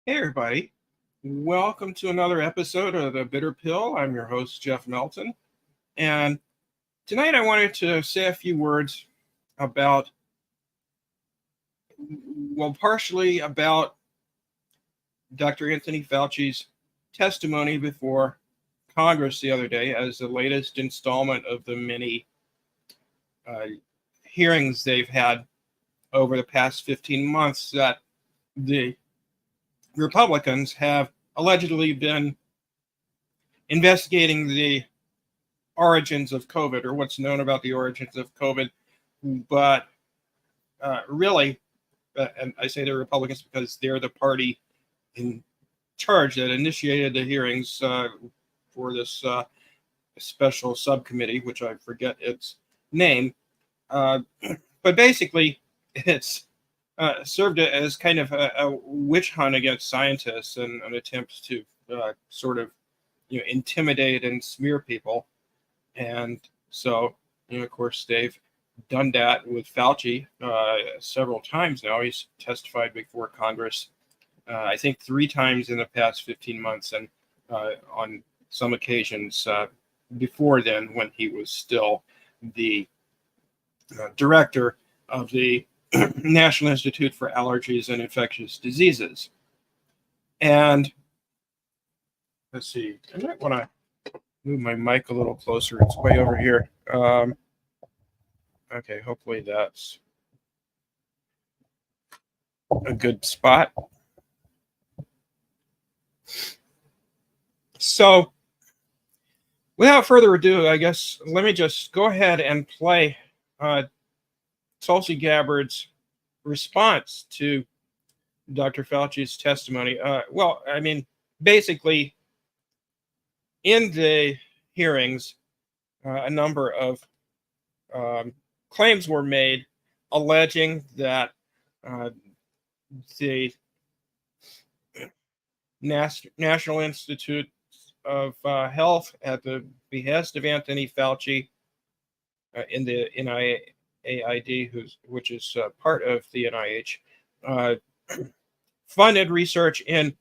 Hey, everybody. Welcome to another episode of The Bitter Pill. I'm your host, Jeff Melton. And tonight I wanted to say a few words about, partially about Dr. Anthony Fauci's testimony before Congress the other day as the latest installment of the many hearings they've had over the past 15 months that the Republicans have allegedly been investigating the origins of COVID, or what's known about the origins of COVID. But really, and I say the Republicans because they're the party in charge that initiated the hearings for this special subcommittee, which I forget its name. But basically, it's served as kind of a witch hunt against scientists and an attempt to sort of intimidate and smear people. And so, of course, they've done that with Fauci several times now. He's testified before Congress, I think 3 times in the past 15 months, and on some occasions before then, when he was still the director of the National Institute for Allergies and Infectious Diseases. And let's see, I might want to move my mic a little closer. It's way over here. Okay, hopefully that's a good spot. So, without further ado, I guess let me just go ahead and play Tulsi Gabbard's response to Dr. Fauci's testimony. Basically, in the hearings, a number of claims were made alleging that the National Institute of Health, at the behest of Anthony Fauci, in the NIAID, which is part of the NIH, funded research in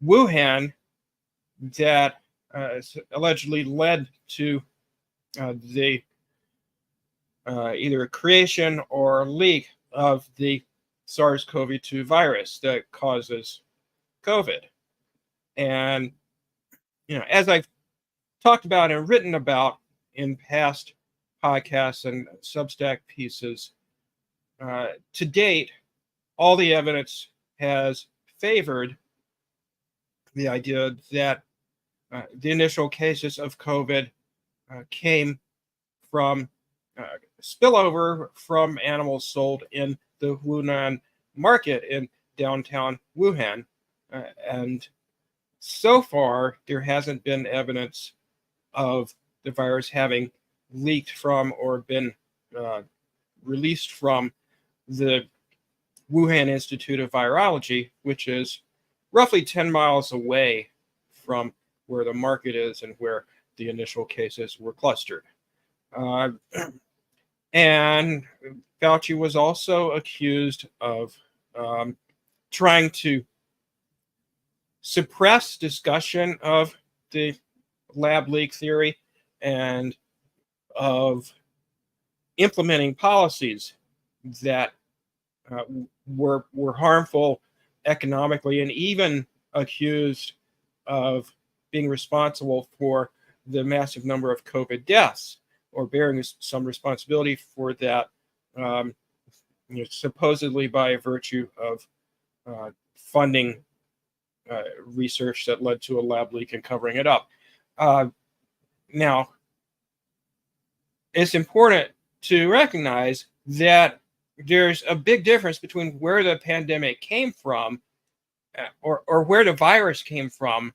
Wuhan that allegedly led to the either creation or leak of the SARS-CoV-2 virus that causes COVID. And, as I've talked about and written about in past podcasts and Substack pieces, to date, all the evidence has favored the idea that the initial cases of COVID came from spillover from animals sold in the Hunan market in downtown Wuhan. And so far, there hasn't been evidence of the virus having leaked from or been released from the Wuhan Institute of Virology, which is roughly 10 miles away from where the market is and where the initial cases were clustered. And Fauci was also accused of trying to suppress discussion of the lab leak theory and of implementing policies that were harmful economically, and even accused of being responsible for the massive number of COVID deaths, or bearing some responsibility for that, supposedly by virtue of funding research that led to a lab leak and covering it up. Now, it's important to recognize that there's a big difference between where the pandemic came from, or where the virus came from,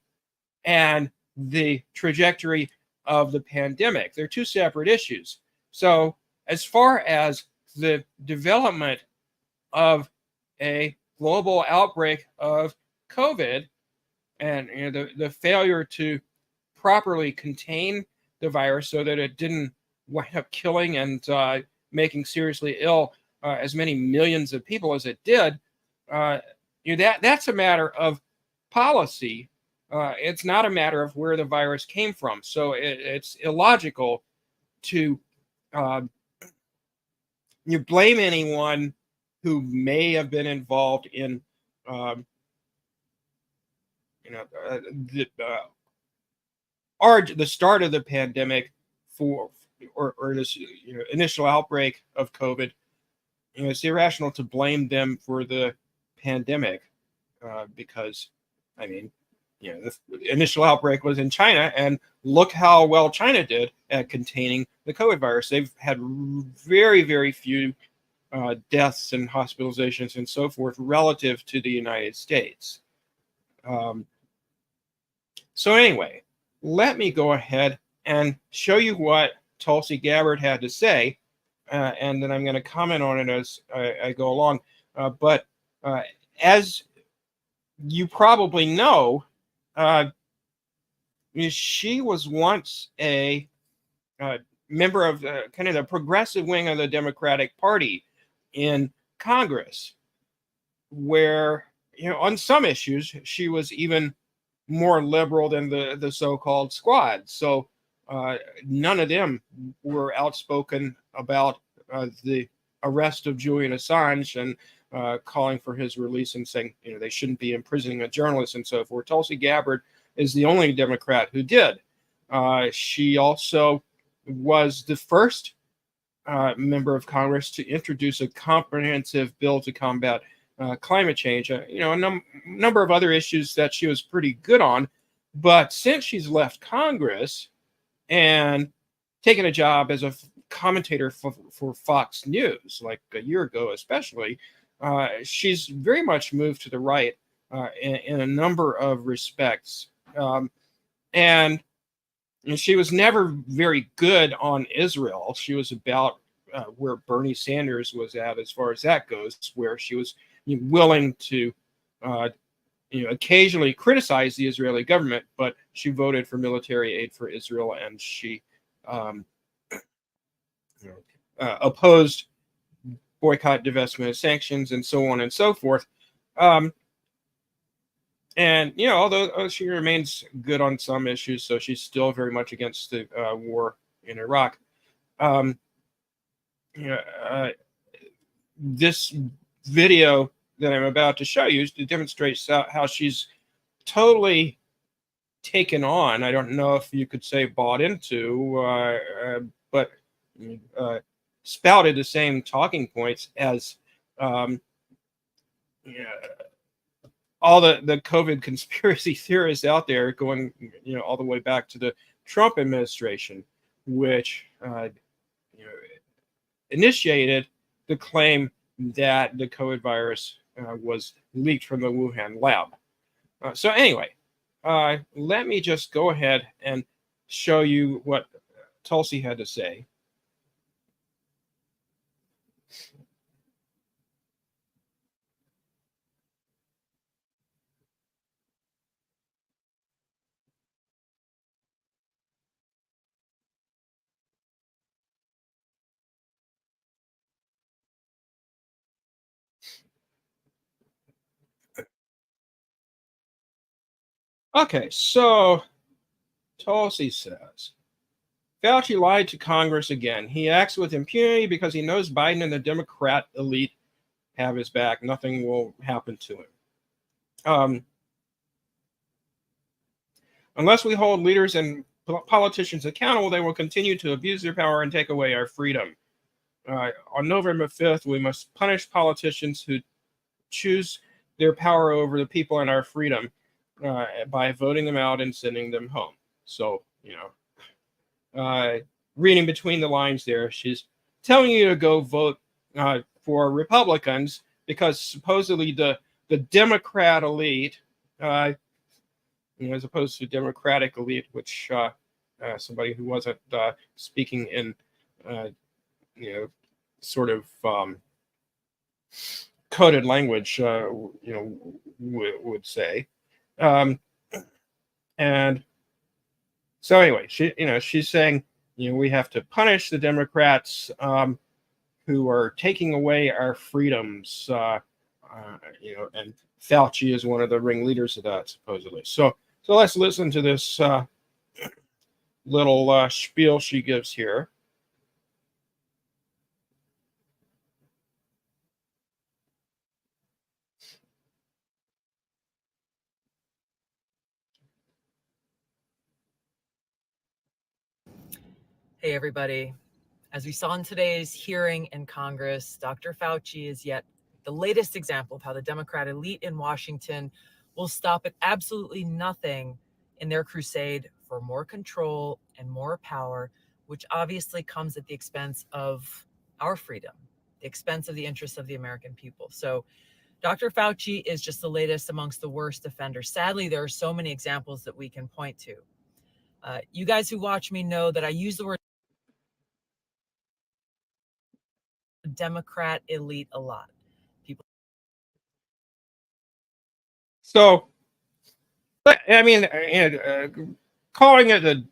and the trajectory of the pandemic. They're 2 separate issues. So, as far as the development of a global outbreak of COVID, and the failure to properly contain the virus so that it didn't wind up killing and making seriously ill as many millions of people as it did, that's a matter of policy. It's not a matter of where the virus came from. So it's illogical to you blame anyone who may have been involved in the start of the pandemic or this initial outbreak of COVID. It's irrational to blame them for the pandemic because, I mean, the initial outbreak was in China, and look how well China did at containing the COVID virus. They've had very, very few deaths and hospitalizations and so forth relative to the United States. So anyway, let me go ahead and show you what Tulsi Gabbard had to say, and then I'm going to comment on it as I go along. But as you probably know, she was once a member of kind of the progressive wing of the Democratic Party in Congress, where on some issues she was even more liberal than the so-called squad. So none of them were outspoken about the arrest of Julian Assange and calling for his release and saying they shouldn't be imprisoning a journalist and so forth. Tulsi Gabbard is the only Democrat who did. She also was the first member of Congress to introduce a comprehensive bill to combat climate change. A number of other issues that she was pretty good on. But since she's left Congress and taken a job as a commentator for Fox News, like a year ago especially, she's very much moved to the right in a number of respects. And she was never very good on Israel. She was about where Bernie Sanders was at as far as that goes, where she was willing to occasionally criticize the Israeli government, but she voted for military aid for Israel, and she opposed boycott, divestment, sanctions, and so on and so forth. And although she remains good on some issues, so she's still very much against the war in Iraq. This video that I'm about to show you demonstrates how she's totally taken on. I don't know if you could say bought into, but spouted the same talking points as all the COVID conspiracy theorists out there, going all the way back to the Trump administration, which initiated the claim that the COVID virus was leaked from the Wuhan lab. So anyway, let me just go ahead and show you what Tulsi had to say. Okay, so Tulsi says, Fauci lied to Congress again. He acts with impunity because he knows Biden and the Democrat elite have his back. Nothing will happen to him. Unless we hold leaders and politicians accountable, they will continue to abuse their power and take away our freedom. On November 5th, we must punish politicians who choose their power over the people and our freedom by voting them out and sending them home. So, reading between the lines there, she's telling you to go vote for Republicans because supposedly the Democrat elite, as opposed to Democratic elite, which somebody who wasn't speaking in, sort of coded language, would say. And so anyway, she's saying, we have to punish the Democrats who are taking away our freedoms. and Fauci is one of the ringleaders of that, supposedly. So let's listen to this little spiel she gives here. Hey, everybody. As we saw in today's hearing in Congress, Dr. Fauci is yet the latest example of how the Democrat elite in Washington will stop at absolutely nothing in their crusade for more control and more power, which obviously comes at the expense of our freedom, the expense of the interests of the American people. So Dr. Fauci is just the latest amongst the worst offenders. Sadly, there are so many examples that we can point to. You guys who watch me know that I use the word Democrat elite a lot. People. So, I mean, calling it a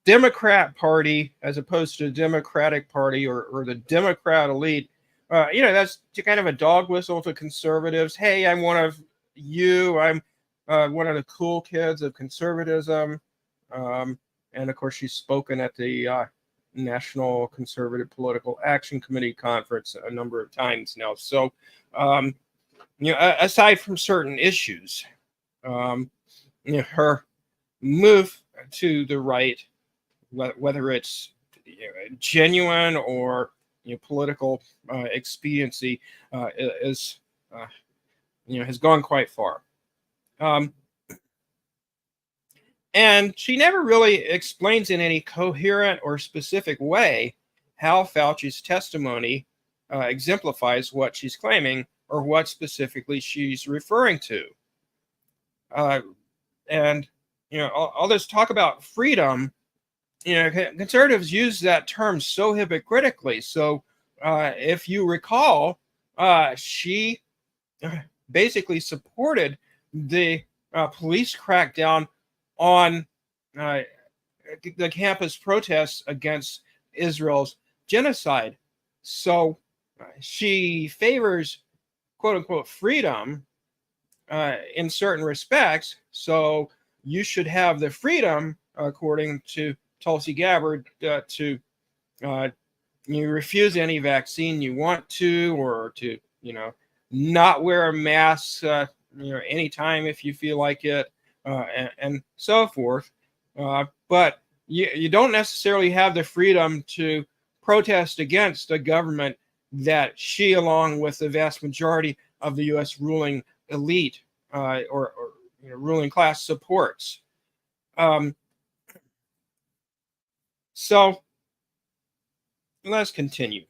Democrat Party as opposed to Democratic Party or the Democrat elite, that's kind of a dog whistle to conservatives. Hey, I'm one of you. I'm one of the cool kids of conservatism. And of course, she's spoken at the National Conservative Political Action Committee conference a number of times now. So, aside from certain issues, her move to the right, whether it's genuine or political expediency, is has gone quite far. And she never really explains in any coherent or specific way how Fauci's testimony exemplifies what she's claiming or what specifically she's referring to. And all this talk about freedom, conservatives use that term so hypocritically. So if you recall, she basically supported the police crackdown on the campus protests against Israel's genocide. So she favors, quote unquote, freedom in certain respects. So you should have the freedom, according to Tulsi Gabbard, to you refuse any vaccine you want to, or to not wear a mask anytime if you feel like it, and so forth. But you don't necessarily have the freedom to protest against a government that she, along with the vast majority of the U.S. ruling elite or ruling class, supports. So let's continue.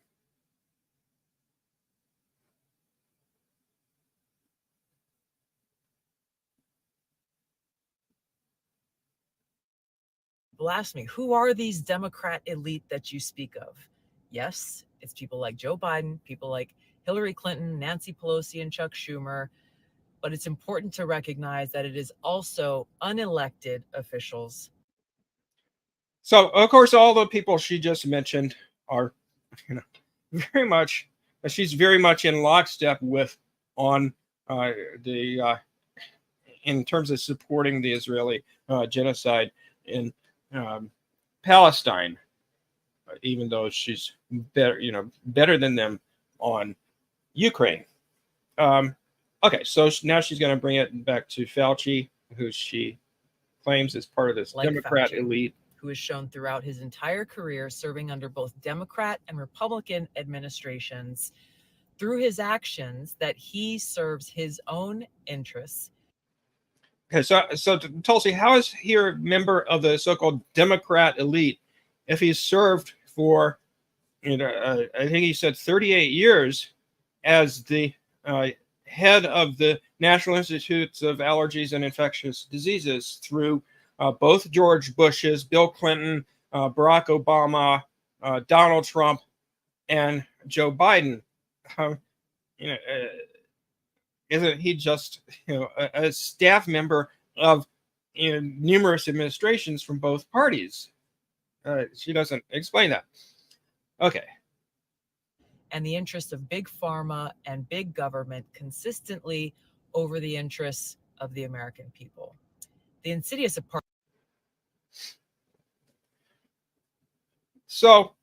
People ask me, who are these Democrat elite that you speak of? Yes, it's people like Joe Biden, people like Hillary Clinton, Nancy Pelosi, and Chuck Schumer. But it's important to recognize that it is also unelected officials. So, of course, all the people she just mentioned are, very much, she's very much in lockstep with on in terms of supporting the Israeli genocide in Palestine, even though she's better than them on Ukraine. Okay, so now she's going to bring it back to Fauci, who she claims is part of this Democrat elite, who has shown throughout his entire career serving under both Democrat and Republican administrations through his actions that he serves his own interests. Okay, so Tulsi, how is he a member of the so-called Democrat elite if he's served for, I think he said 38 years as the head of the National Institutes of Allergies and Infectious Diseases through both George Bush's, Bill Clinton, Barack Obama, Donald Trump, and Joe Biden? Isn't he just a staff member of numerous administrations from both parties? She doesn't explain that. Okay. and the interests of big pharma and big government consistently over the interests of the American people. The insidious part. So,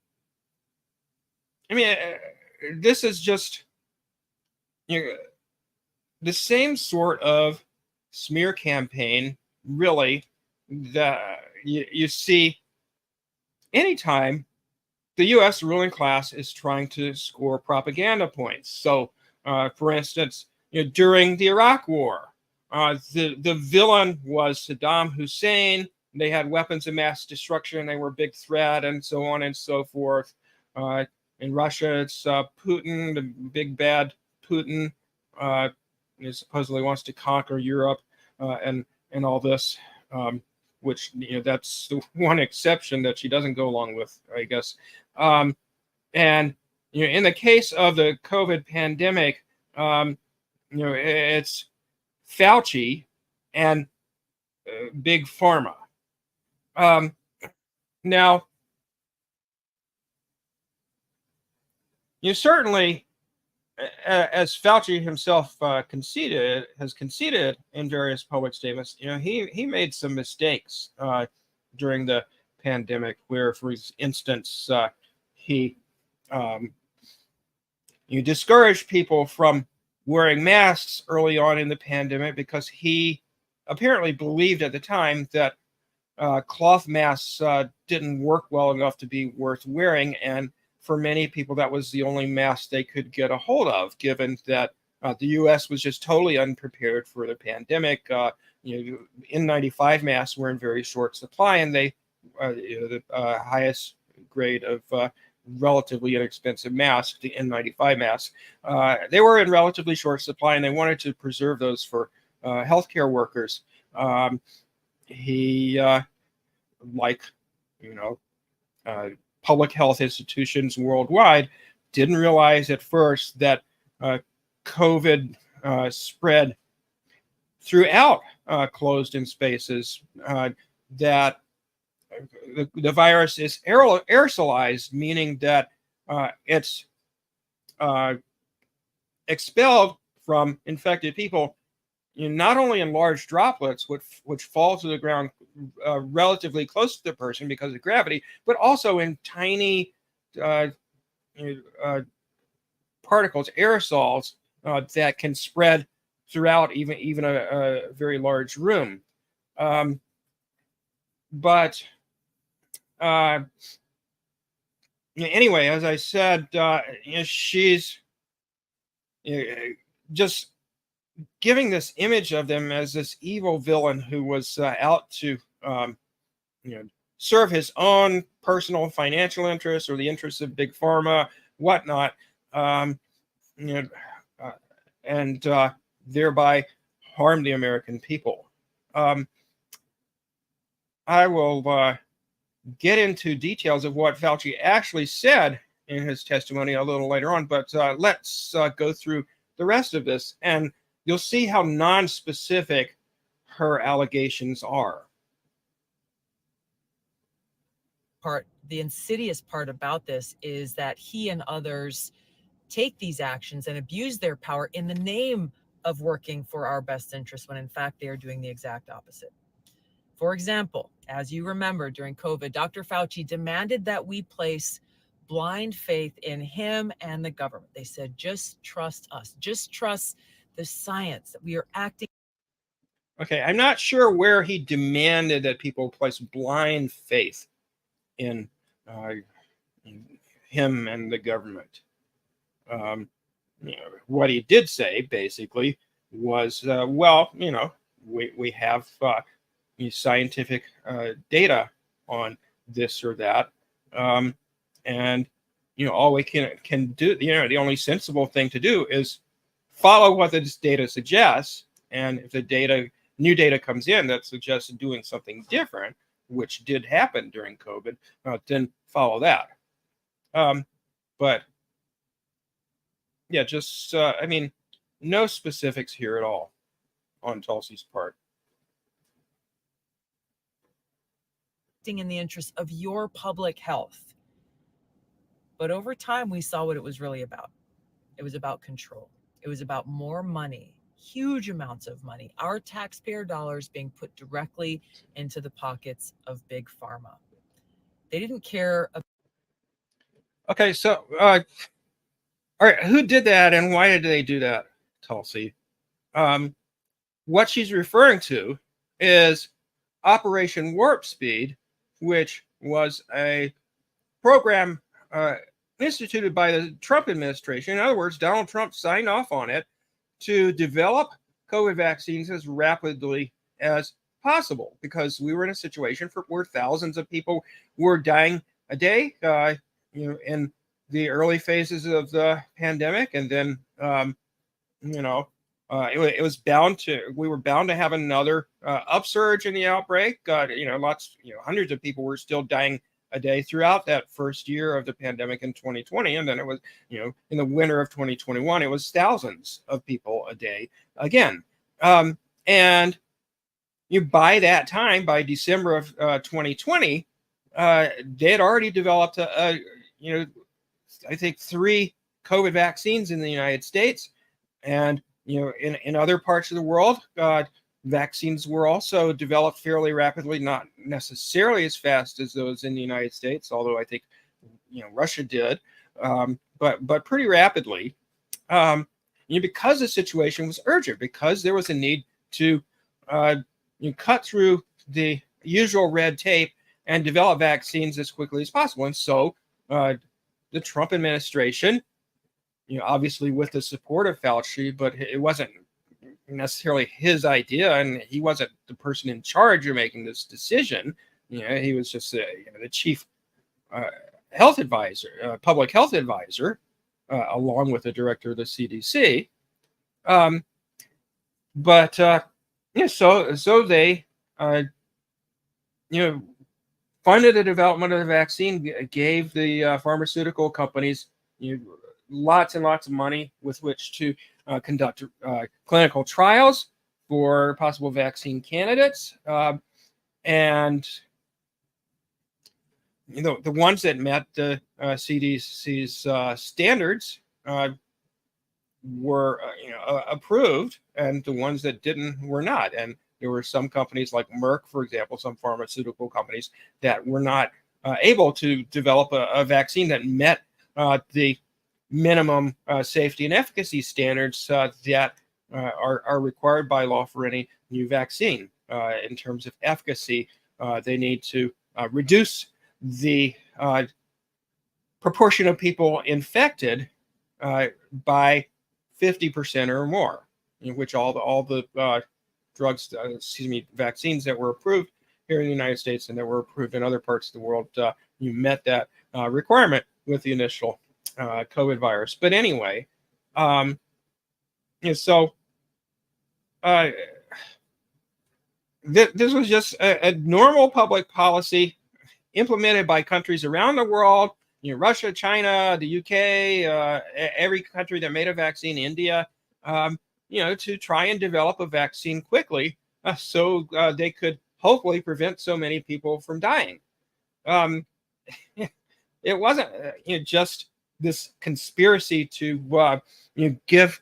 I mean, this is just, you know, the same sort of smear campaign, really, that you see anytime the U.S. ruling class is trying to score propaganda points. So, for instance, during the Iraq War, the villain was Saddam Hussein. They had weapons of mass destruction. They were a big threat, and so on and so forth. In Russia, it's Putin, the big bad Putin. He supposedly wants to conquer Europe, and all this. Which that's the one exception that she doesn't go along with, I guess. And in the case of the COVID pandemic, it's Fauci and big pharma. Now, certainly, as Fauci himself has conceded in various public statements, he made some mistakes during the pandemic, where, for instance, he discouraged people from wearing masks early on in the pandemic because he apparently believed at the time that cloth masks didn't work well enough to be worth wearing, and for many people that was the only mask they could get a hold of, given that the U.S. was just totally unprepared for the pandemic. N95 masks were in very short supply, and they the highest grade of relatively inexpensive mask, the N95 mask, they were in relatively short supply, and they wanted to preserve those for healthcare workers. He, like, public health institutions worldwide, didn't realize at first that COVID spread throughout closed-in spaces, that the virus is aerosolized, meaning that it's expelled from infected people, not only in large droplets, which fall to the ground relatively close to the person because of gravity, but also in tiny particles, aerosols, that can spread throughout even a very large room. But anyway, as I said, she's just giving this image of them as this evil villain who was out to serve his own personal financial interests or the interests of big pharma, whatnot, and thereby harm the American people. I will get into details of what Fauci actually said in his testimony a little later on, but let's go through the rest of this, and you'll see how non-specific her allegations are. The insidious part about this is that he and others take these actions and abuse their power in the name of working for our best interest, when in fact they are doing the exact opposite. For example, as you remember, during COVID, Dr. Fauci demanded that we place blind faith in him and the government. They said, just trust us, just trust the science, that we are acting. Okay, I'm not sure where he demanded that people place blind faith in him and the government. What he did say basically was, we have scientific data on this or that, and all we can do, the only sensible thing to do is follow what this data suggests, and if the new data comes in that suggests doing something different, which did happen during COVID, then follow that. But yeah, just no specifics here at all on Tulsi's part. In the interest of your public health. But over time, we saw what it was really about. It was about control. It was about more money, huge amounts of money, our taxpayer dollars being put directly into the pockets of big pharma. They didn't care. Okay, so all right, who did that and why did they do that, Tulsi? What she's referring to is Operation Warp Speed, which was a program instituted by the Trump administration. In other words, Donald Trump signed off on it to develop COVID vaccines as rapidly as possible, because we were in a situation where thousands of people were dying a day, in the early phases of the pandemic, and then, it was we were bound to have another upsurge in the outbreak. Hundreds of people were still dying a day throughout that first year of the pandemic in 2020. And then it was, in the winter of 2021, it was thousands of people a day again. And by that time, by December of 2020, they had already developed, I think 3 COVID vaccines in the United States. And in other parts of the world, vaccines were also developed fairly rapidly, not necessarily as fast as those in the United States, although I think Russia did, but pretty rapidly, because the situation was urgent, because there was a need to cut through the usual red tape and develop vaccines as quickly as possible. And so the Trump administration, obviously with the support of Fauci, but it wasn't necessarily his idea, and he wasn't the person in charge of making this decision. He was just the chief health advisor, public health advisor, along with the director of the CDC. So they, funded the development of the vaccine, gave the pharmaceutical companies, lots and lots of money with which to conduct clinical trials for possible vaccine candidates. And the ones that met the CDC's standards were approved, and the ones that didn't were not. And there were some companies like Merck, for example, some pharmaceutical companies that were not able to develop a vaccine that met the minimum safety and efficacy standards that are required by law for any new vaccine. In terms of efficacy, they need to reduce the proportion of people infected by 50% or more, in which all the vaccines that were approved here in the United States and that were approved in other parts of the world, you met that requirement with the initial COVID virus. But anyway, this was just a normal public policy implemented by countries around the world, Russia, China, the UK, every country that made a vaccine, India, to try and develop a vaccine quickly so they could hopefully prevent so many people from dying. It wasn't just this conspiracy to give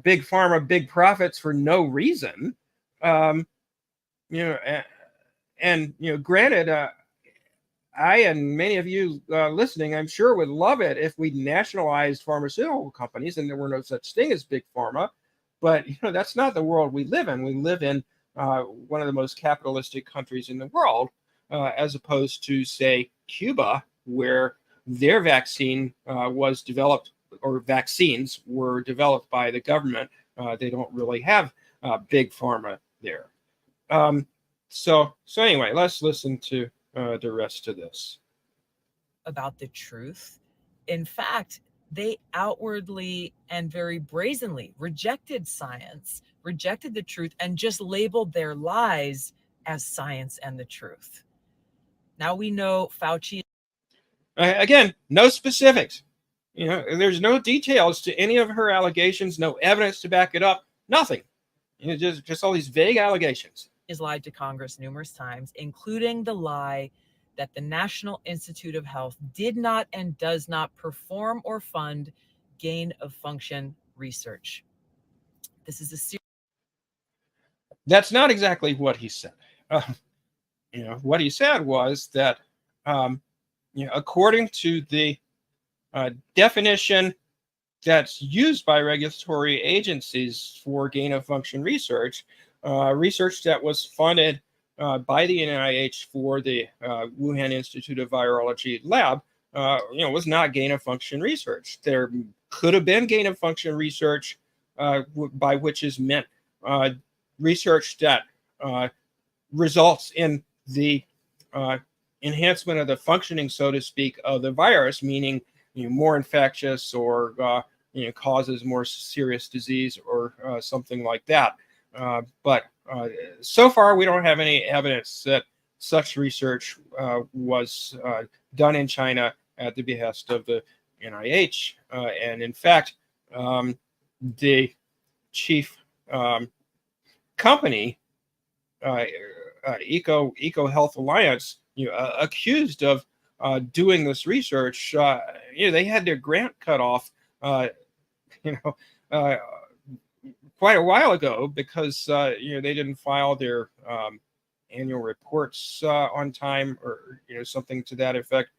big pharma big profits for no reason. Granted, I and many of you listening, I'm sure, would love it if we nationalized pharmaceutical companies and there were no such thing as big pharma. But that's not the world we live in. We live in one of the most capitalistic countries in the world, as opposed to, say, Cuba, where their vaccine was developed, or vaccines were developed by the government. They don't really have big pharma there. So anyway, let's listen to the rest of this. About the truth. In fact, they outwardly and very brazenly rejected science, rejected the truth, and just labeled their lies as science and the truth. Now we know Fauci. Again, no specifics. There's no details to any of her allegations, no evidence to back it up, nothing. Just all these vague allegations. Has lied to Congress numerous times, including the lie that the National Institute of Health did not and does not perform or fund gain of function research. This is a serious. That's not exactly what he said. What he said was that, according to the definition that's used by regulatory agencies for gain of function research, research that was funded by the NIH for the Wuhan Institute of Virology lab, was not gain of function research. There could have been gain of function research, by which is meant research that results in the enhancement of the functioning, so to speak, of the virus, meaning more infectious or causes more serious disease or something like that. But so far, we don't have any evidence that such research was done in China at the behest of the NIH. And in fact, the chief company, Eco Health Alliance, accused of doing this research, they had their grant cut off, quite a while ago because they didn't file their annual reports on time, or something to that effect.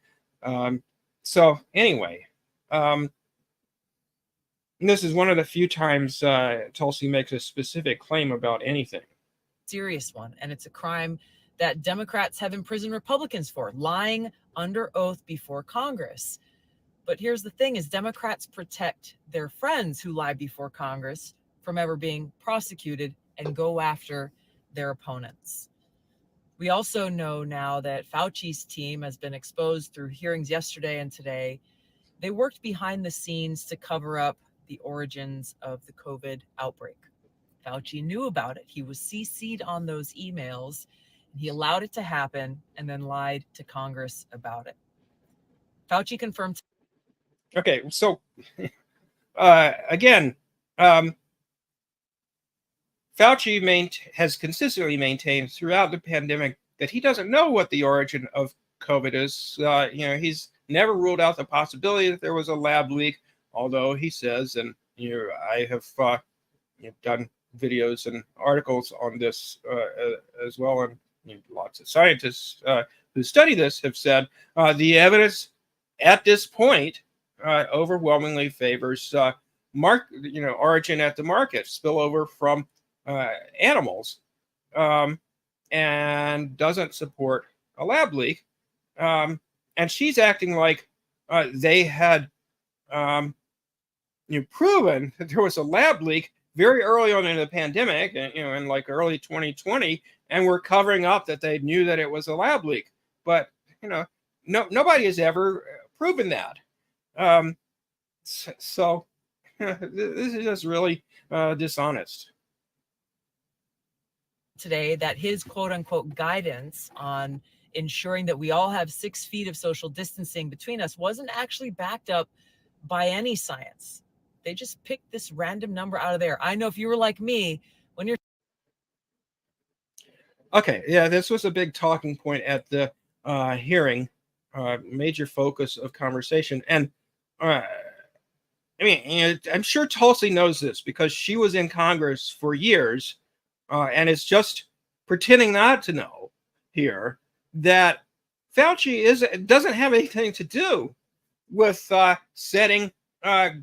So anyway, this is one of the few times Tulsi makes a specific claim about anything. Serious one, and it's a crime that Democrats have imprisoned Republicans for, lying under oath before Congress. But here's the thing: is Democrats protect their friends who lie before Congress from ever being prosecuted and go after their opponents. We also know now that Fauci's team has been exposed through hearings yesterday and today. They worked behind the scenes to cover up the origins of the COVID outbreak. Fauci knew about it. He was CC'd on those emails. He allowed it to happen and then lied to Congress about it. Fauci confirmed. Okay, so again, Fauci has consistently maintained throughout the pandemic that he doesn't know what the origin of COVID is. He's never ruled out the possibility that there was a lab leak, although he says, and I have done videos and articles on this as well, and lots of scientists who study this have said the evidence at this point overwhelmingly favors origin at the market, spillover from animals, and doesn't support a lab leak. And she's acting like they had proven that there was a lab leak very early on in the pandemic, in like early 2020, and we're covering up that they knew that it was a lab leak. But nobody has ever proven that. So this is just really dishonest. Today that his quote unquote guidance on ensuring that we all have 6 feet of social distancing between us wasn't actually backed up by any science. They just picked this random number out of there. I know if you were like me, when you're. Okay, yeah, this was a big talking point at the hearing, major focus of conversation. And I'm sure Tulsi knows this because she was in Congress for years, and it's just pretending not to know here that Fauci doesn't have anything to do with setting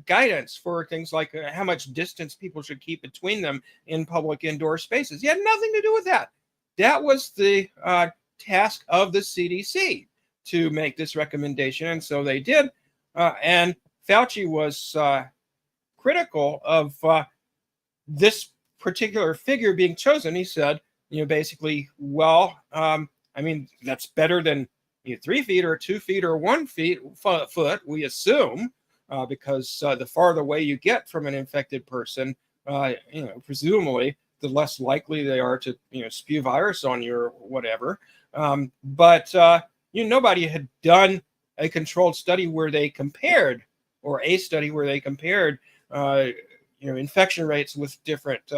guidance for things like how much distance people should keep between them in public indoor spaces. He had nothing to do with that. That was the task of the CDC to make this recommendation, and so they did. And Fauci was critical of this particular figure being chosen. He said, basically, well, that's better than 3 feet or 2 feet or 1 foot, we assume, because the farther away you get from an infected person, presumably the less likely they are to, spew virus on you or whatever. But nobody had done a controlled study where they compared, or a study where they compared, infection rates with different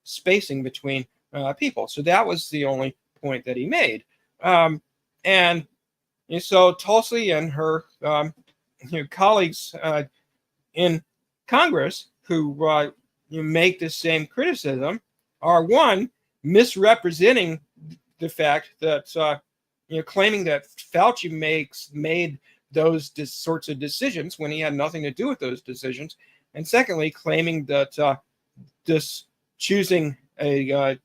spacing between people. So that was the only point that he made. And And so Tulsi and her colleagues in Congress who make the same criticism are, one, misrepresenting the fact that claiming that Fauci made those sorts of decisions when he had nothing to do with those decisions, and secondly, claiming that this choosing a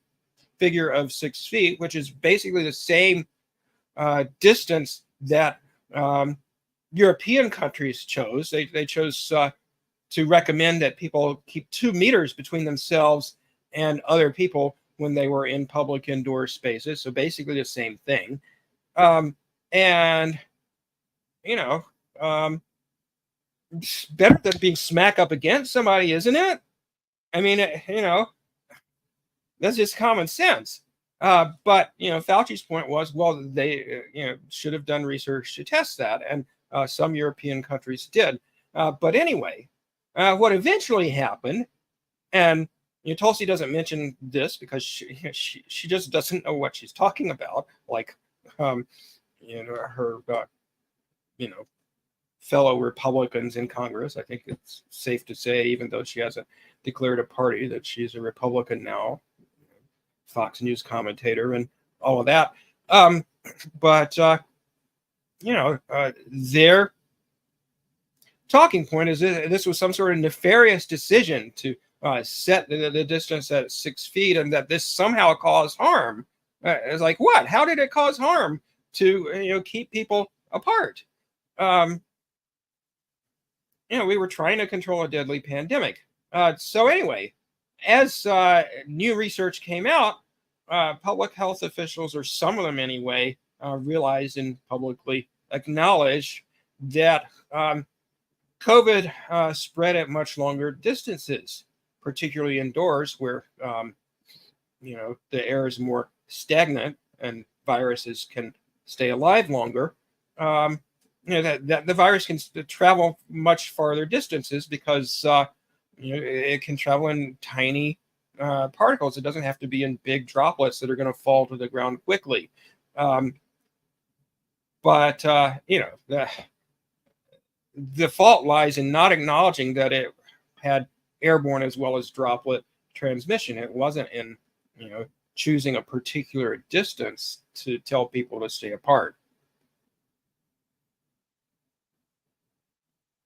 figure of 6 feet, which is basically the same distance that European countries chose. They chose to recommend that people keep 2 meters between themselves and other people when they were in public indoor spaces. So basically the same thing. And, it's better than being smack up against somebody, isn't it? I mean, that's just common sense. But Fauci's point was, well, they should have done research to test that, and some European countries did. But anyway, what eventually happened, and Tulsi doesn't mention this because she just doesn't know what she's talking about, like her fellow Republicans in Congress. I think it's safe to say, even though she hasn't declared a party, that she's a Republican now. Fox News commentator and all of that. But their talking point is that this was some sort of nefarious decision to set the distance at 6 feet, and that this somehow caused harm. It's like, what? How did it cause harm to keep people apart? We were trying to control a deadly pandemic. So anyway, as new research came out, public health officials, or some of them anyway, realized and publicly acknowledged that COVID spread at much longer distances, particularly indoors where the air is more stagnant and viruses can stay alive longer. That the virus can travel much farther distances because it can travel in tiny particles. It doesn't have to be in big droplets that are going to fall to the ground quickly. But the fault lies in not acknowledging that it had airborne as well as droplet transmission. It wasn't in choosing a particular distance to tell people to stay apart.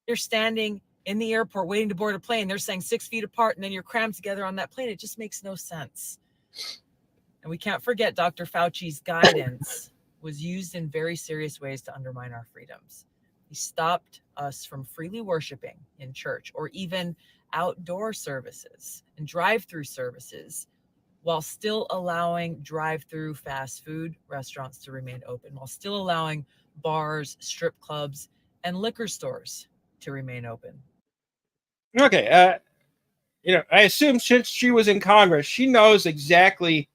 You're standing in the airport waiting to board a plane. They're saying 6 feet apart, and then you're crammed together on that plane. It just makes no sense. And we can't forget Dr. Fauci's guidance was used in very serious ways to undermine our freedoms. He stopped us from freely worshiping in church or even outdoor services and drive-through services, while still allowing drive-through fast food restaurants to remain open, while still allowing bars, strip clubs, and liquor stores to remain open. Okay, I assume since she was in Congress, she knows exactly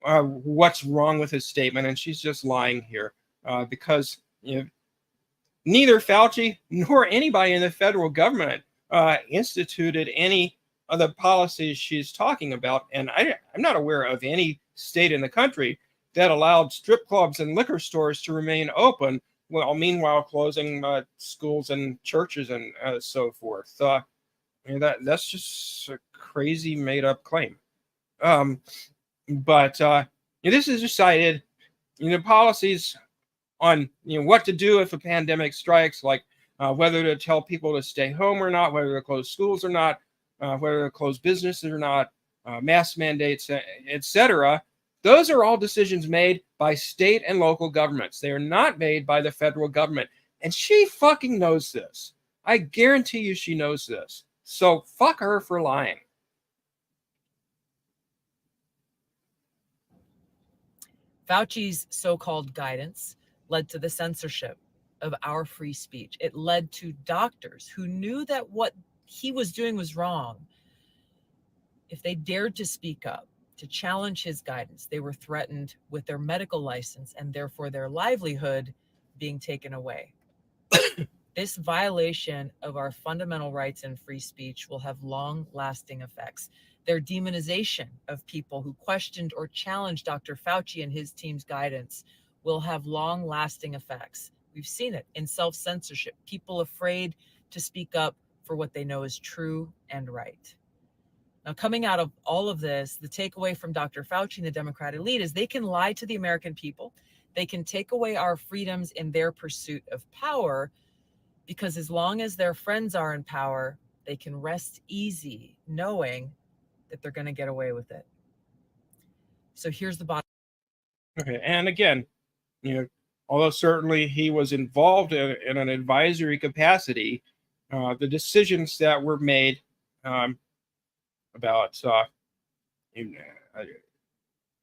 what's wrong with his statement, and she's just lying here because neither Fauci nor anybody in the federal government instituted any of the policies she's talking about, and I'm not aware of any state in the country that allowed strip clubs and liquor stores to remain open, well, meanwhile closing schools and churches and so forth. That's just a crazy made-up claim. But this is decided, policies on what to do if a pandemic strikes, like whether to tell people to stay home or not, whether to close schools or not, whether to close businesses or not, mask mandates, etc. Those are all decisions made by state and local governments. They are not made by the federal government. And she fucking knows this. I guarantee you she knows this. So fuck her for lying. Fauci's so-called guidance led to the censorship of our free speech. It led to doctors who knew that what he was doing was wrong. If they dared to speak up, to challenge his guidance, they were threatened with their medical license and therefore their livelihood being taken away. This violation of our fundamental rights and free speech will have long-lasting effects. Their demonization of people who questioned or challenged Dr. Fauci and his team's guidance will have long-lasting effects. We've seen it in self-censorship, people afraid to speak up for what they know is true and right. Now, coming out of all of this, the takeaway from Dr. Fauci and the Democrat elite is they can lie to the American people. They can take away our freedoms in their pursuit of power, because as long as their friends are in power, they can rest easy knowing that they're going to get away with it. So here's the bottom. Okay, and again, although certainly he was involved in an advisory capacity, the decisions that were made about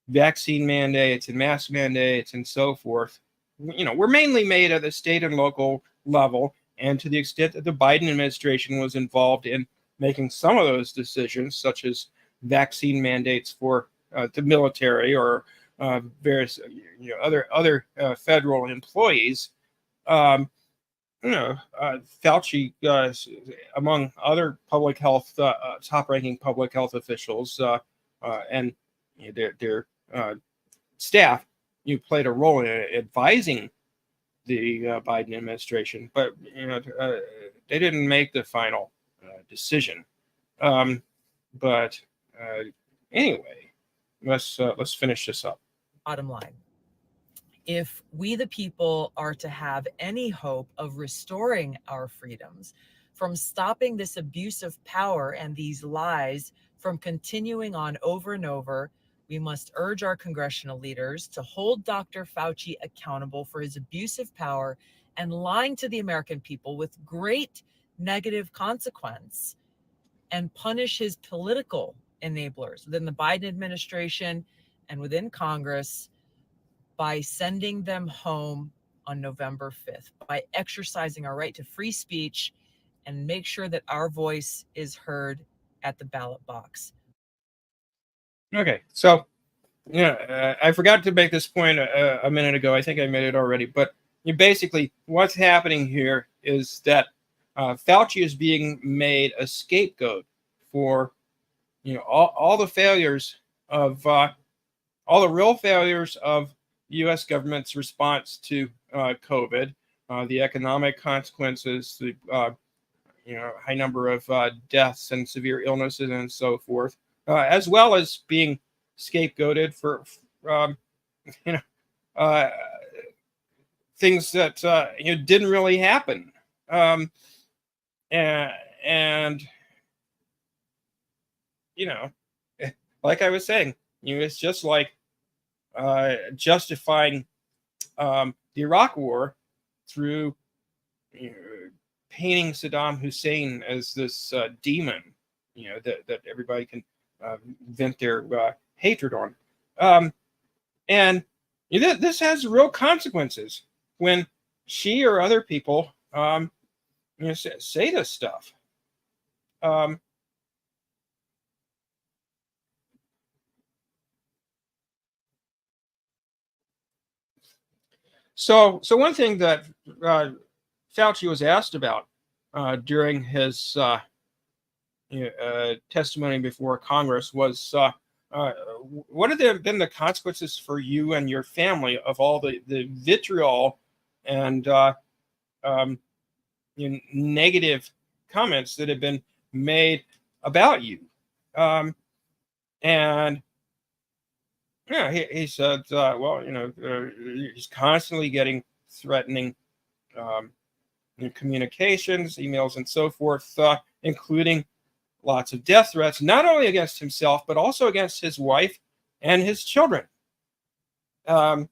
vaccine mandates and mask mandates and so forth, were mainly made at the state and local level. And to the extent that the Biden administration was involved in making some of those decisions, such as vaccine mandates for the military or various other federal employees, Fauci, among other public health top-ranking public health officials and their staff, played a role in advising the Biden administration, but they didn't make the final decision. But anyway, let's finish this up. Bottom line. If we, the people, are to have any hope of restoring our freedoms, from stopping this abuse of power and these lies from continuing on over and over, we must urge our congressional leaders to hold Dr. Fauci accountable for his abuse of power and lying to the American people with great negative consequence, and punish his political enablers within the Biden administration and within Congress by sending them home on November 5th, by exercising our right to free speech, and make sure that our voice is heard at the ballot box. Okay, so I forgot to make this point a minute ago. I think I made it already, but basically what's happening here is that Fauci is being made a scapegoat for all the failures of all the real failures of the U.S. government's response to COVID, the economic consequences, the high number of deaths and severe illnesses and so forth, as well as being scapegoated for things that didn't really happen, and like I was saying, it's just like justifying the Iraq War through painting Saddam Hussein as this demon, that everybody can vent their hatred on. And this has real consequences when she or other people say this stuff. So one thing that Fauci was asked about during his testimony before Congress was, what have been the consequences for you and your family of all the vitriol and negative comments that have been made about you? And he said, well, he's constantly getting threatening communications, emails, and so forth, including lots of death threats, not only against himself, but also against his wife and his children. And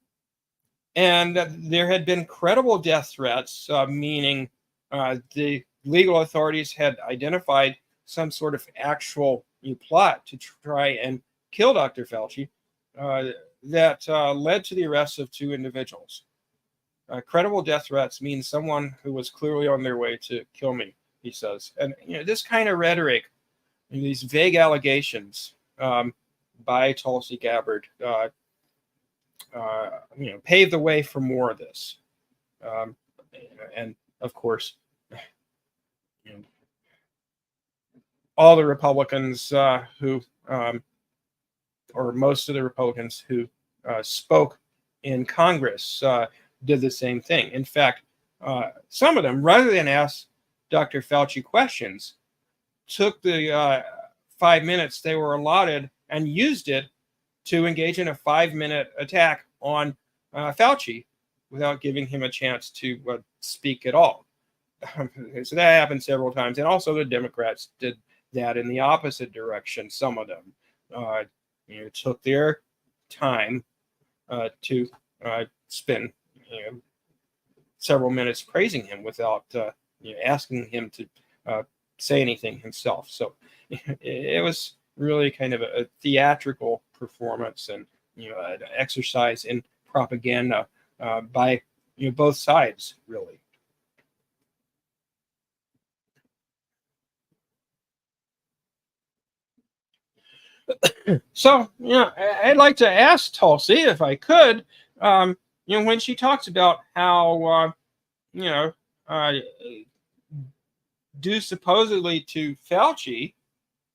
there had been credible death threats, meaning the legal authorities had identified some sort of actual plot to try and kill Dr. Fauci that led to the arrest of 2 individuals. Credible death threats means someone who was clearly on their way to kill me, he says. And this kind of rhetoric, these vague allegations by Tulsi Gabbard, paved the way for more of this. And of course, all the Republicans who, or most of the Republicans who spoke in Congress did the same thing. In fact, some of them, rather than ask Dr. Fauci questions, took the 5 minutes they were allotted and used it to engage in a 5-minute attack on Fauci without giving him a chance to speak at all. So that happened several times. And also the Democrats did that in the opposite direction. Some of them took their time to spend several minutes praising him without asking him to say anything himself. So it was really kind of a theatrical performance and an exercise in propaganda by both sides, really. So I'd like to ask Tulsi, if I could, when she talks about how due supposedly to Fauci,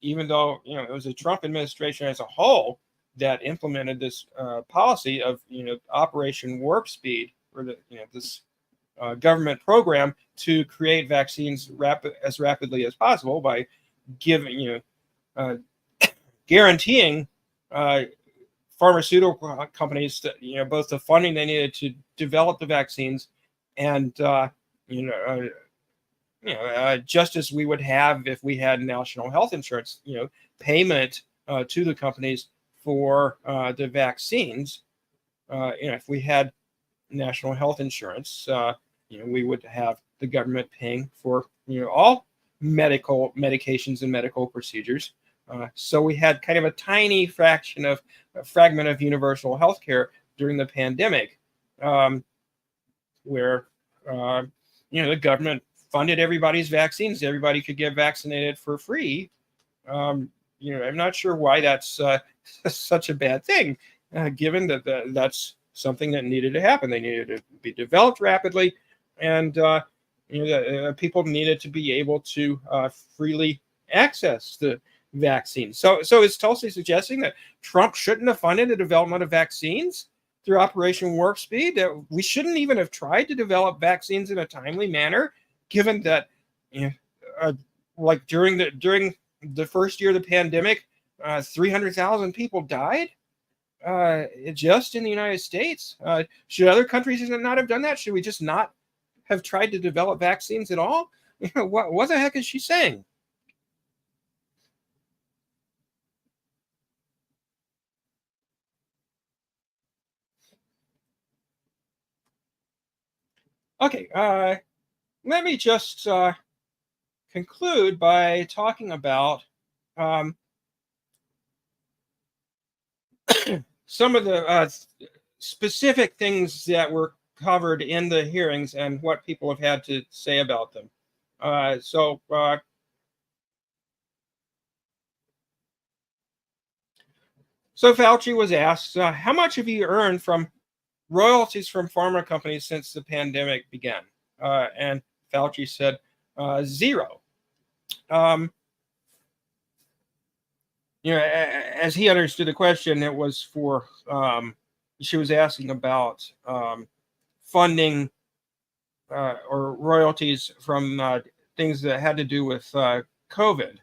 even though it was the Trump administration as a whole that implemented this policy of Operation Warp Speed, or this government program to create vaccines as rapidly as possible by giving guaranteeing pharmaceutical companies both the funding they needed to develop the vaccines and just as we would have if we had national health insurance, payment to the companies for the vaccines. If we had national health insurance, we would have the government paying for all medical medications and medical procedures. So we had kind of a tiny fragment of universal health care during the pandemic, where the government funded everybody's vaccines. Everybody could get vaccinated for free. I'm not sure why that's such a bad thing, given that that's something that needed to happen. They needed to be developed rapidly, and people needed to be able to freely access the vaccine. So is Tulsi suggesting that Trump shouldn't have funded the development of vaccines through Operation Warp Speed? That we shouldn't even have tried to develop vaccines in a timely manner, given that like during the first year of the pandemic, 300,000 people died just in the United States. Should other countries not have done that? Should we just not have tried to develop vaccines at all? What the heck is she saying? Okay, let me just conclude by talking about some of the specific things that were covered in the hearings and what people have had to say about them. So Fauci was asked, how much have you earned from royalties from pharma companies since the pandemic began? And Fauci said, zero. As he understood the question, it was for, she was asking about funding or royalties from things that had to do with COVID.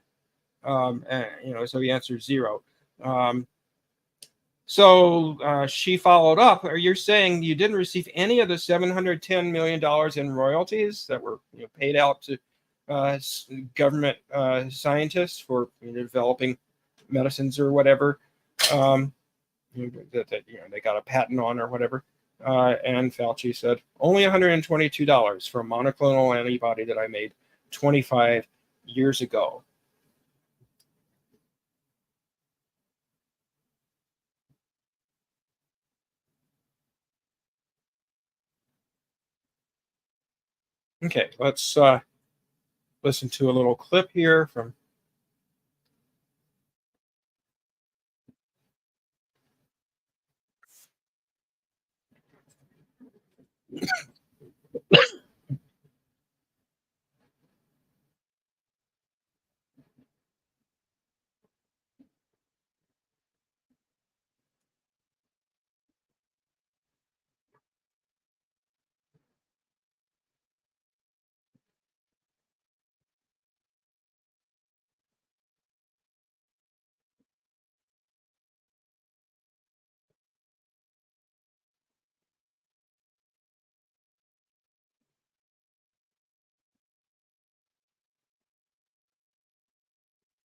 So he answered zero. So she followed up. You're saying you didn't receive any of the $710 million in royalties that were paid out to government scientists for developing medicines or whatever that they got a patent on or whatever. And Fauci said only $122 for a monoclonal antibody that I made 25 years ago. Okay, let's listen to a little clip here from.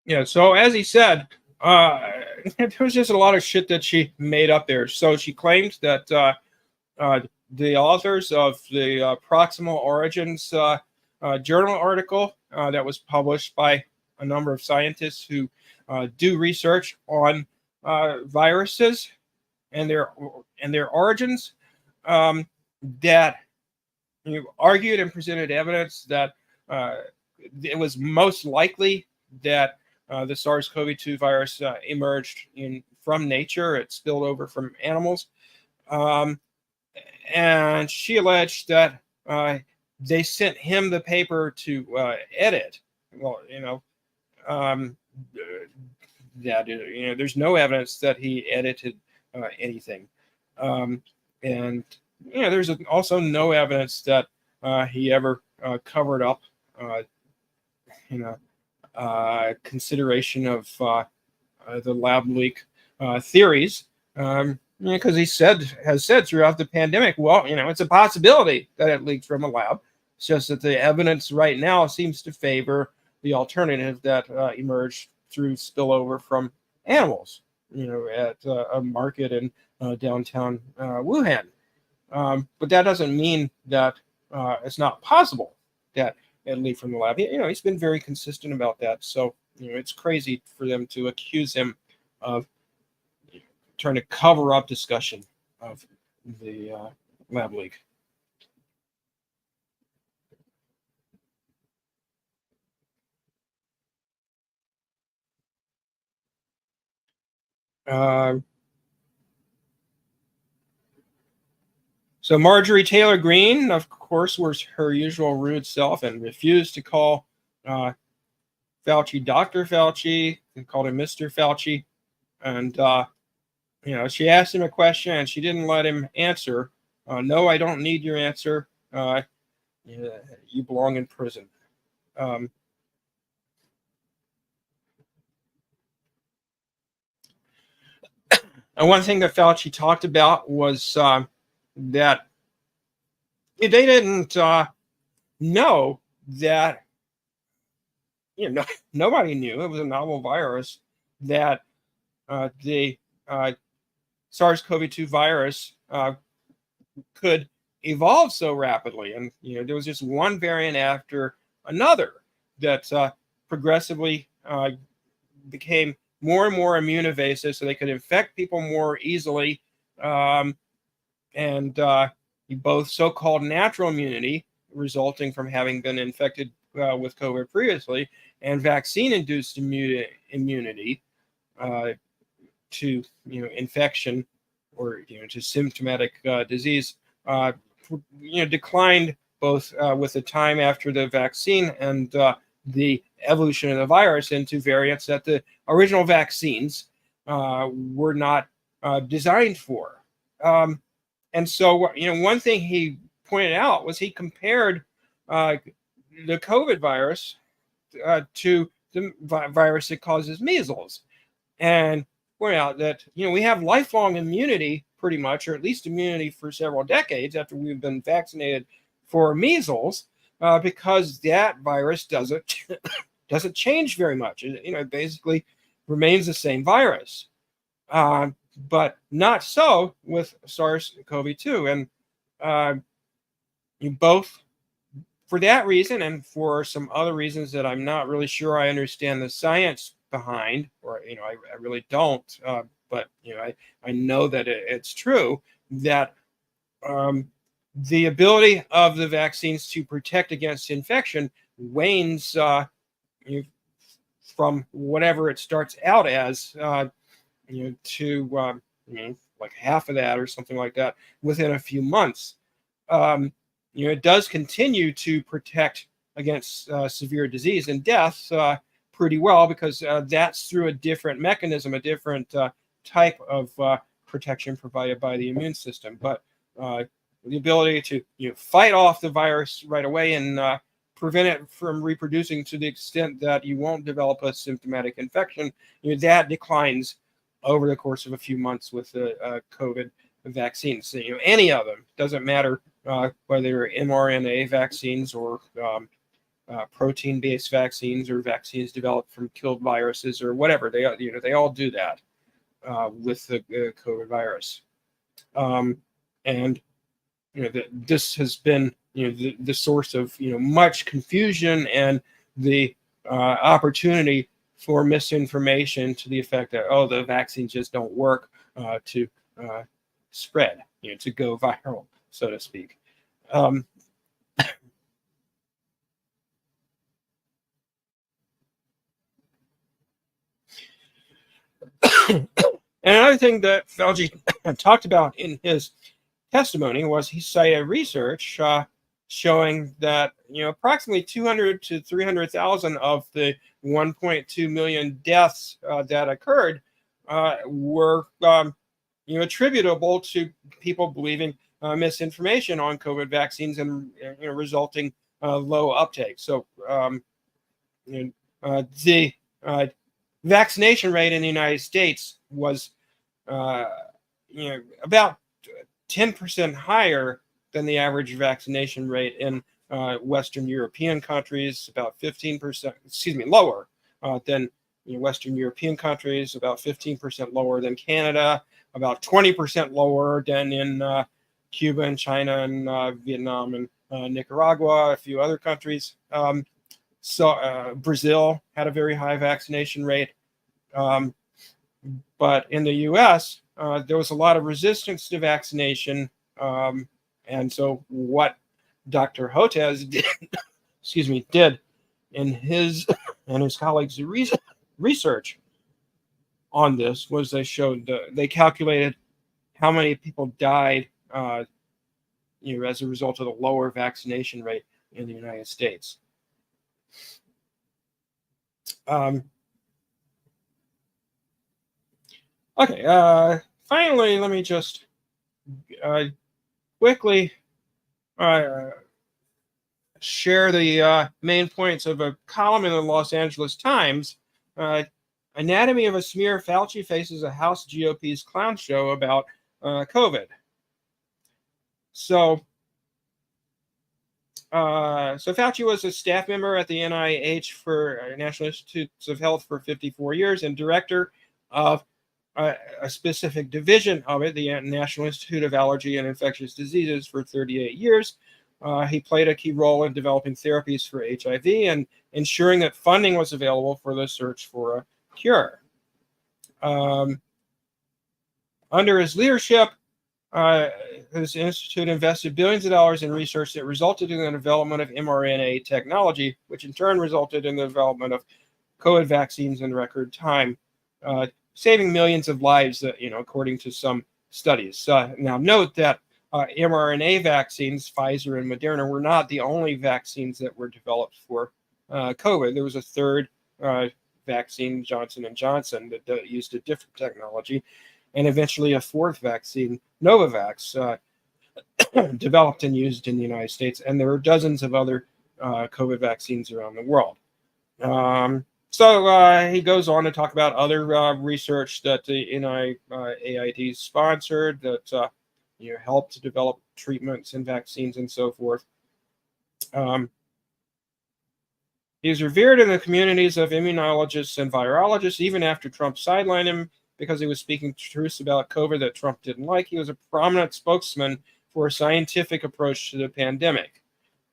Yeah. So as he said, there was just a lot of shit that she made up there. So she claimed that the authors of the Proximal Origins journal article that was published by a number of scientists who do research on viruses and their origins, that argued and presented evidence that it was most likely that the SARS-CoV-2 virus emerged from nature. It spilled over from animals. And she alleged that they sent him the paper to edit. Well, that there's no evidence that he edited anything, and there's also no evidence that he ever covered up, consideration of the lab leak theories. Because he has said throughout the pandemic, well, it's a possibility that it leaked from a lab. It's just that the evidence right now seems to favor the alternative that emerged through spillover from animals, at a market in downtown Wuhan. But that doesn't mean that it's not possible that it leaked from the lab. He's been very consistent about that. So, it's crazy for them to accuse him of trying to cover up discussion of the lab leak. So Marjorie Taylor Greene, of course, was her usual rude self and refused to call Fauci Dr. Fauci, and called him Mr. Fauci. And she asked him a question and she didn't let him answer. No, I don't need your answer. You belong in prison. And one thing that Fauci talked about was that they didn't know that, nobody knew it was a novel virus, that the SARS-CoV-2 virus could evolve so rapidly. And, there was just one variant after another that progressively became more and more immune evasive, so they could infect people more easily. And both so-called natural immunity, resulting from having been infected with COVID previously, and vaccine-induced immunity to infection or to symptomatic disease, declined both with the time after the vaccine and the evolution of the virus into variants that the original vaccines were not designed for. And so, one thing he pointed out was he compared the COVID virus to the virus that causes measles, and point out that we have lifelong immunity, pretty much, or at least immunity for several decades after we've been vaccinated for measles, because that virus doesn't change very much. It basically remains the same virus. But not so with SARS-CoV-2. And both for that reason and for some other reasons that I'm not really sure I understand the science behind, or I really don't, but I know that it's true that the ability of the vaccines to protect against infection wanes from whatever it starts out as to like half of that or something like that within a few months. It does continue to protect against severe disease and death pretty well, because that's through a different mechanism, a different type of protection provided by the immune system. But the ability to fight off the virus right away and prevent it from reproducing to the extent that you won't develop a symptomatic infection, that declines over the course of a few months with the COVID vaccines. So, any of them, doesn't matter whether they're mRNA vaccines or protein-based vaccines or vaccines developed from killed viruses or whatever. They all do that with the COVID virus. And this has been the source of much confusion and the opportunity for misinformation to the effect that the vaccines just don't work to spread, to go viral, so to speak. And another thing that Fauci talked about in his testimony was he cited research showing that approximately 200 to 300,000 of the 1.2 million deaths that occurred were attributable to people believing misinformation on COVID vaccines and resulting low uptake. So the vaccination rate in the United States was about 10% higher than the average vaccination rate in Western European countries, about 15%, lower than Western European countries, about 15% lower than Canada, about 20% lower than in Cuba and China and Vietnam and Nicaragua, a few other countries. So Brazil had a very high vaccination rate. But in the U.S., there was a lot of resistance to vaccination. And so what Dr. Hotez did in his and his colleagues' research on this was they calculated how many people died as a result of the lower vaccination rate in the United States. Okay, finally, let me just quickly share the main points of a column in the Los Angeles Times. Anatomy of a Smear, Fauci faces a House GOP's clown show about COVID. So Fauci was a staff member at the NIH for National Institutes of Health for 54 years and director of a specific division of it, the National Institute of Allergy and Infectious Diseases, for 38 years. He played a key role in developing therapies for HIV and ensuring that funding was available for the search for a cure. Under his leadership, his institute invested billions of dollars in research that resulted in the development of mRNA technology, which in turn resulted in the development of COVID vaccines in record time, saving millions of lives, according to some studies. Now, note that mRNA vaccines, Pfizer and Moderna, were not the only vaccines that were developed for COVID. There was a third vaccine, Johnson & Johnson, that used a different technology, and eventually a fourth vaccine, Novavax, developed and used in the United States. And there are dozens of other COVID vaccines around the world. So he goes on to talk about other research that the NIAID sponsored that helped to develop treatments and vaccines and so forth. He's revered in the communities of immunologists and virologists, even after Trump sidelined him because he was speaking truths about COVID that Trump didn't like. He was a prominent spokesman for a scientific approach to the pandemic.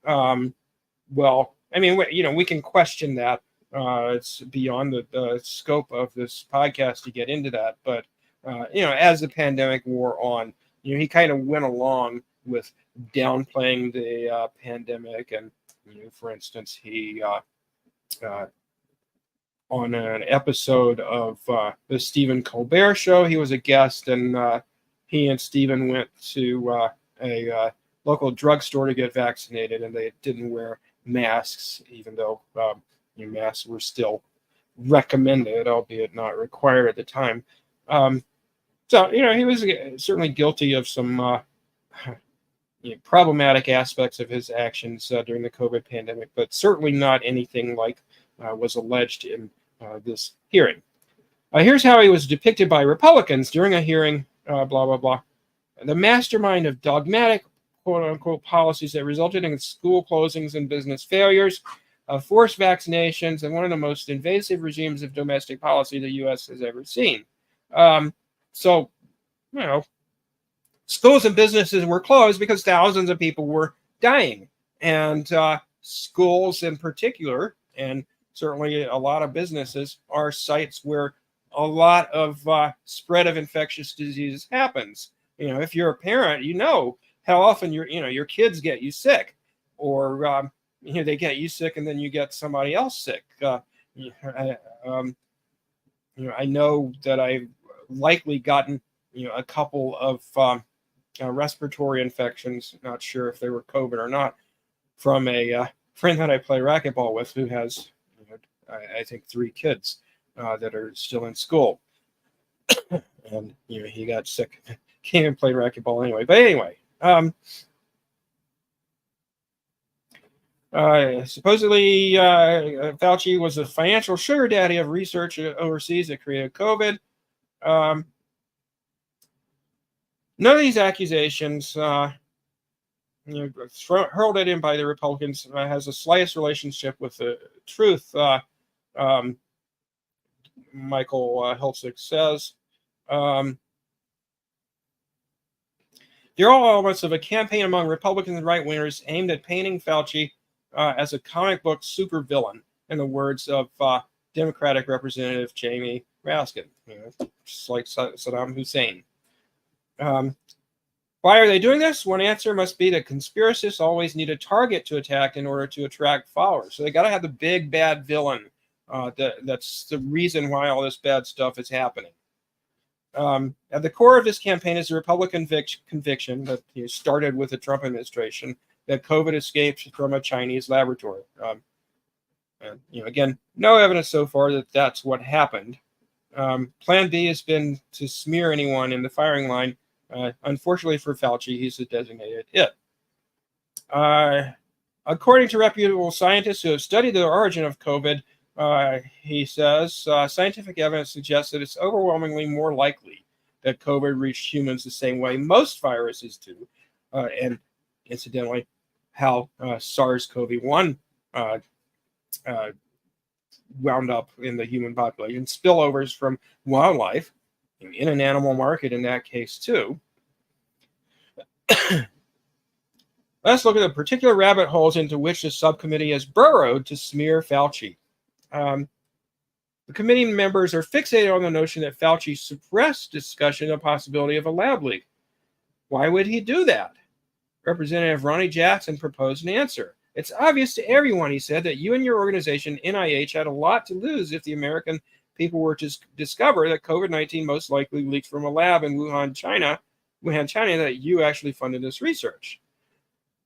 Well, I mean, we can question that. It's beyond the scope of this podcast to get into that. But, as the pandemic wore on, he kind of went along with downplaying the pandemic. And, for instance, he, on an episode of the Stephen Colbert Show, he was a guest, and he and Stephen went to a local drugstore to get vaccinated, and they didn't wear masks, even though masks were still recommended, albeit not required at the time. So, he was certainly guilty of some problematic aspects of his actions during the COVID pandemic, but certainly not anything like was alleged in this hearing. Here's how he was depicted by Republicans during a hearing, blah, blah, blah. The mastermind of dogmatic, quote-unquote, policies that resulted in school closings and business failures, of forced vaccinations and one of the most invasive regimes of domestic policy the U.S. has ever seen. So, you know, schools and businesses were closed because thousands of people were dying. And schools in particular, and certainly a lot of businesses, are sites where a lot of spread of infectious diseases happens. You know, if you're a parent, you know how often your kids get you sick, or they get you sick and then you get somebody else sick. I know that I've likely gotten a couple of respiratory infections. Not sure if they were COVID or not, from a friend that I play racquetball with who has, I think, 3 kids that are still in school, and he got sick. Can't even play racquetball anyway. But anyway, supposedly Fauci was a financial sugar daddy of research overseas that created COVID. None of these accusations, hurled at him by the Republicans, has the slightest relationship with the truth. Michael Hiltzik says. They're all elements of a campaign among Republicans and right-wingers aimed at painting Fauci as a comic book supervillain, in the words of Democratic Representative Jamie Raskin, just like Saddam Hussein. Why are they doing this? One answer must be that conspiracists always need a target to attack in order to attract followers. So they got to have the big bad villain. That's the reason why all this bad stuff is happening. At the core of this campaign is the Republican conviction that started with the Trump administration that COVID escaped from a Chinese laboratory. And again, no evidence so far that that's what happened. Plan B has been to smear anyone in the firing line. Unfortunately for Fauci, he's the designated it. According to reputable scientists who have studied the origin of COVID, he says, scientific evidence suggests that it's overwhelmingly more likely that COVID reached humans the same way most viruses do. And incidentally, how SARS-CoV-1 wound up in the human population, spillovers from wildlife, in an animal market in that case too. Let's look at the particular rabbit holes into which the subcommittee has burrowed to smear Fauci. The committee members are fixated on the notion that Fauci suppressed discussion of the possibility of a lab leak. Why would he do that? Representative Ronnie Jackson proposed an answer. It's obvious to everyone, he said, that you and your organization, NIH, had a lot to lose if the American people were to discover that COVID-19 most likely leaked from a lab in Wuhan, China, that you actually funded this research.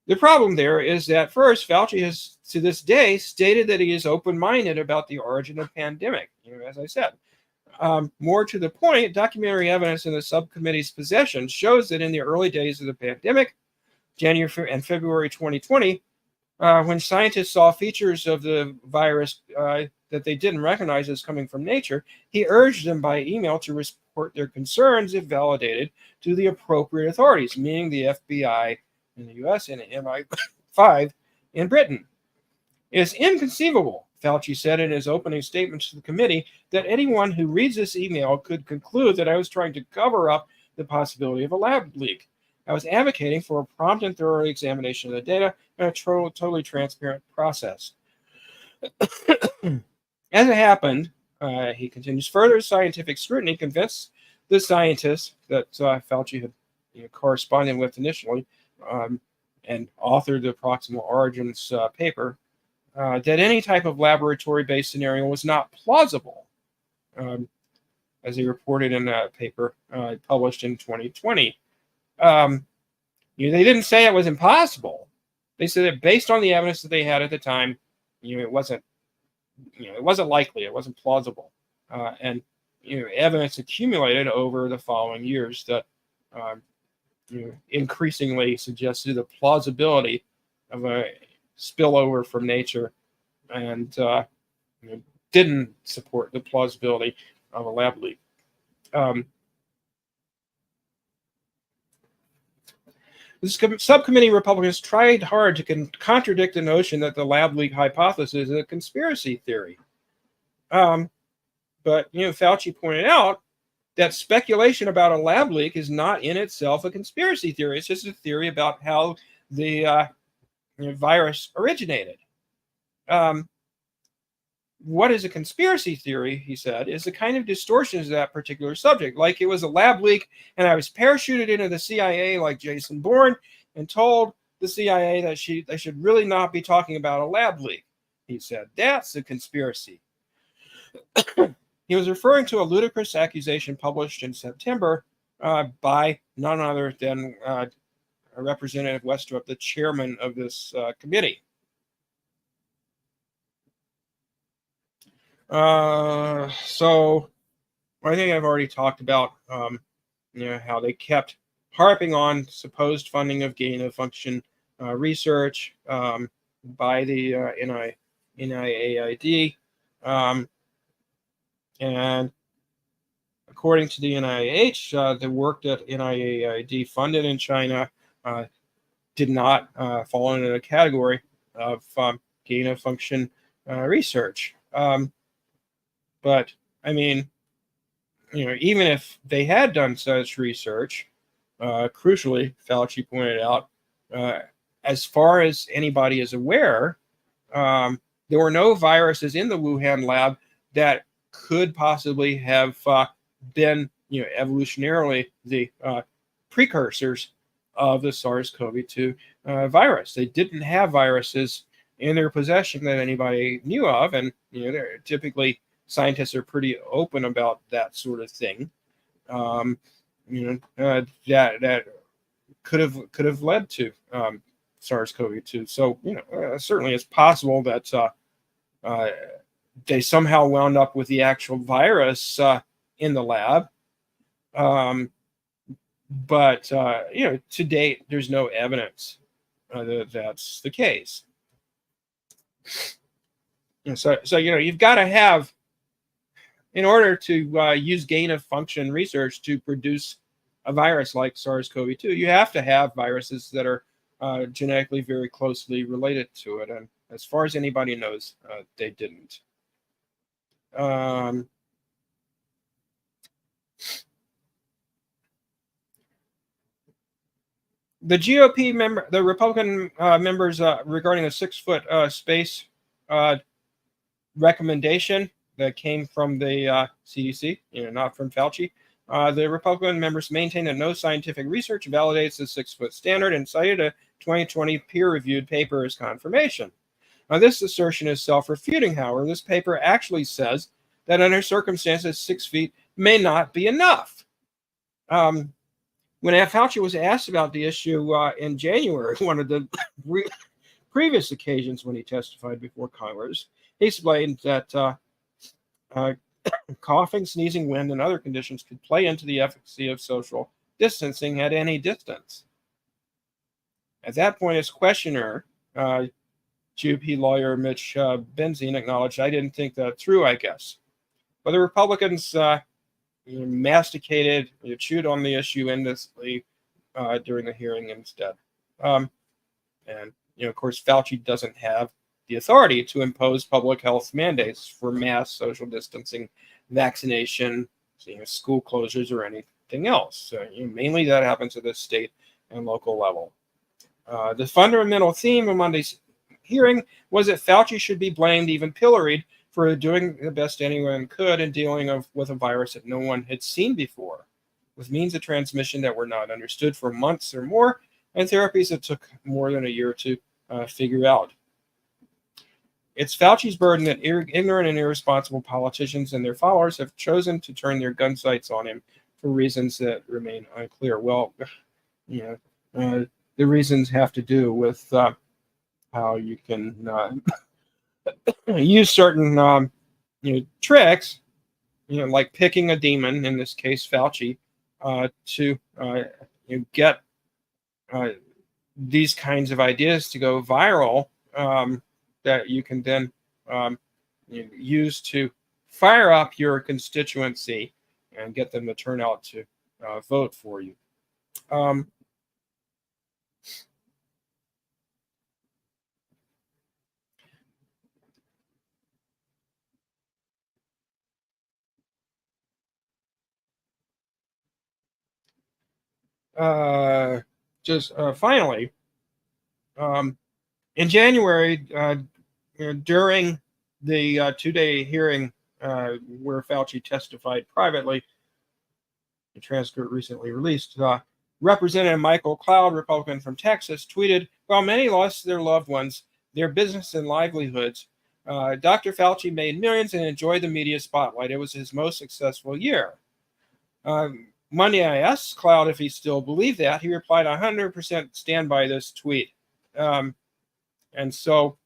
The problem there is that, first, Fauci has, to this day, stated that he is open-minded about the origin of the pandemic, as I said. More to the point, documentary evidence in the subcommittee's possession shows that in the early days of the pandemic, January and February 2020, when scientists saw features of the virus that they didn't recognize as coming from nature, he urged them by email to report their concerns, if validated, to the appropriate authorities, meaning the FBI in the US and MI5 in Britain. It is inconceivable, Fauci said in his opening statement to the committee, that anyone who reads this email could conclude that I was trying to cover up the possibility of a lab leak. I was advocating for a prompt and thorough examination of the data and a totally transparent process. As it happened, he continues, further scientific scrutiny convinced the scientists that Fauci had corresponded with initially and authored the Proximal Origins paper, that any type of laboratory-based scenario was not plausible, as he reported in that paper published in 2020. They didn't say it was impossible. They said that based on the evidence that they had at the time, it wasn't likely, it wasn't plausible, and evidence accumulated over the following years that increasingly suggested the plausibility of a spillover from nature, and didn't support the plausibility of a lab leak. The subcommittee Republicans tried hard to contradict the notion that the lab leak hypothesis is a conspiracy theory. But Fauci pointed out that speculation about a lab leak is not in itself a conspiracy theory. It's just a theory about how the virus originated. What is a conspiracy theory, he said, is the kind of distortions of that particular subject. Like it was a lab leak and I was parachuted into the CIA like Jason Bourne and told the CIA that they should really not be talking about a lab leak. He said, that's a conspiracy. He was referring to a ludicrous accusation published in September by none other than Representative Westrup, the chairman of this committee. So I think I've already talked about how they kept harping on supposed funding of gain-of-function research by the NIAID. And according to the NIH, the work that NIAID funded in China did not fall into the category of gain-of-function research. But I mean, even if they had done such research, crucially, Fauci pointed out, as far as anybody is aware, there were no viruses in the Wuhan lab that could possibly have been, evolutionarily the precursors of the SARS-CoV-2 virus. They didn't have viruses in their possession that anybody knew of, and they're typically scientists are pretty open about that sort of thing. That could have led to SARS-CoV-2. So certainly it's possible that they somehow wound up with the actual virus in the lab. But to date, there's no evidence that that's the case. So you've got to have, in order to use gain-of-function research to produce a virus like SARS-CoV-2, you have to have viruses that are genetically very closely related to it. And as far as anybody knows, they didn't. The GOP member, the Republican members regarding a 6-foot space recommendation that came from the CDC, not from Fauci. The Republican members maintain that no scientific research validates the 6-foot standard and cited a 2020 peer-reviewed paper as confirmation. Now, this assertion is self-refuting, however. This paper actually says that under circumstances, 6 feet may not be enough. When Fauci was asked about the issue in January, one of the previous occasions when he testified before Congress, he explained that coughing, sneezing, wind, and other conditions could play into the efficacy of social distancing at any distance. At that point, his questioner, GOP lawyer Mitch Benzine, acknowledged, I didn't think that through, I guess. But the Republicans masticated, chewed on the issue endlessly during the hearing instead. And, of course, Fauci doesn't have the authority to impose public health mandates for mass social distancing, vaccination, school closures, or anything else. So, mainly that happens at the state and local level. The fundamental theme of Monday's hearing was that Fauci should be blamed, even pilloried, for doing the best anyone could in dealing with a virus that no one had seen before, with means of transmission that were not understood for months or more, and therapies that took more than a year to figure out. It's Fauci's burden that ignorant and irresponsible politicians and their followers have chosen to turn their gun sights on him for reasons that remain unclear. Well, the reasons have to do with how you can use certain tricks, like picking a demon, in this case Fauci, to get these kinds of ideas to go viral, that you can then use to fire up your constituency and get them to turn out to vote for you. finally, in January, during the 2-day hearing where Fauci testified privately, the transcript recently released, Representative Michael Cloud, Republican from Texas, tweeted, "While many lost their loved ones, their business and livelihoods, Dr. Fauci made millions and enjoyed the media spotlight. It was his most successful year." Monday, I asked Cloud if he still believed that. He replied, "100% stand by this tweet." And so,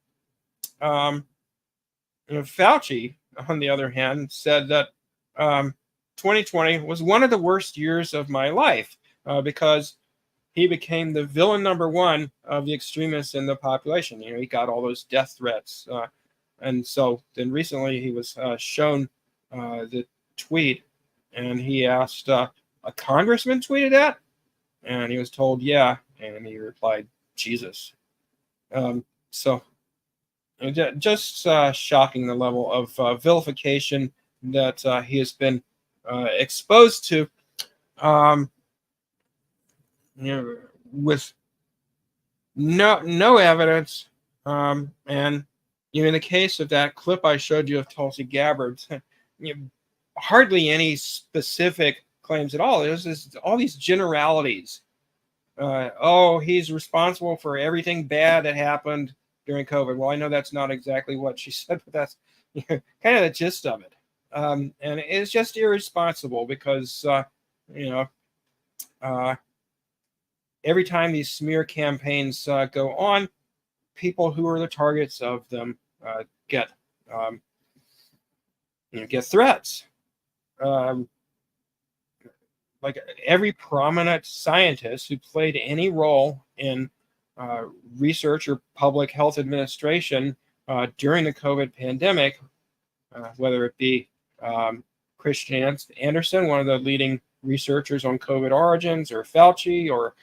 Fauci, on the other hand, said that 2020 was one of the worst years of my life because he became the villain number one of the extremists in the population. He got all those death threats. And so then recently he was shown the tweet, and he asked, "A congressman tweeted that?" And he was told, "Yeah." And he replied, "Jesus." So just shocking, the level of vilification that he has been exposed to, with no evidence. And in the case of that clip I showed you of Tulsi Gabbard, hardly any specific claims at all. There's all these generalities. He's responsible for everything bad that happened during COVID. Well, I know that's not exactly what she said, but that's kind of the gist of it. And it's just irresponsible because, every time these smear campaigns go on, people who are the targets of them get threats. Like every prominent scientist who played any role in research or public health administration during the COVID pandemic, whether it be Christian Anderson, one of the leading researchers on COVID origins, or Fauci, or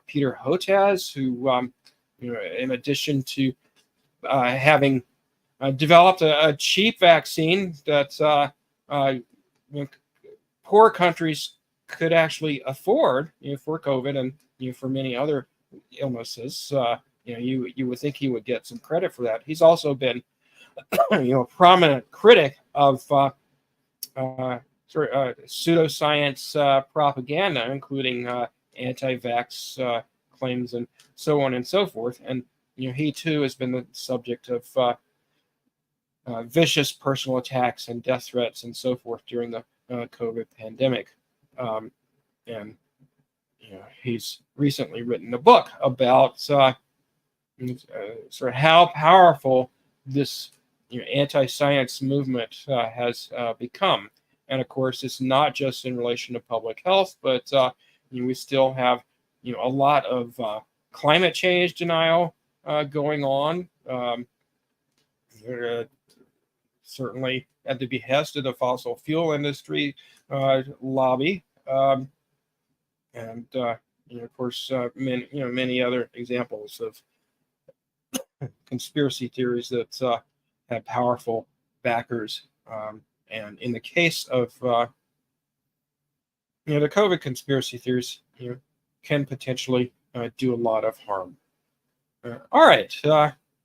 Peter Hotez, who, in addition to having developed a cheap vaccine that poor countries could actually afford, for COVID and for many other illnesses, you would think he would get some credit for that. He's also been, a prominent critic of pseudoscience propaganda, including anti-vax claims and so on and so forth. And he too has been the subject of vicious personal attacks and death threats and so forth during the COVID pandemic. And he's recently written a book about sort of how powerful this anti-science movement has become. And of course, it's not just in relation to public health, but we still have a lot of climate change denial going on. Certainly at the behest of the fossil fuel industry lobby, and of course many other examples of conspiracy theories that have powerful backers. And in the case of the COVID conspiracy theories, can potentially do a lot of harm. All right.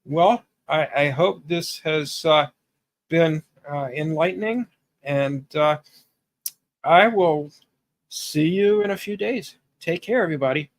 Well, I hope this has been enlightening, and I will see you in a few days. Take care, everybody.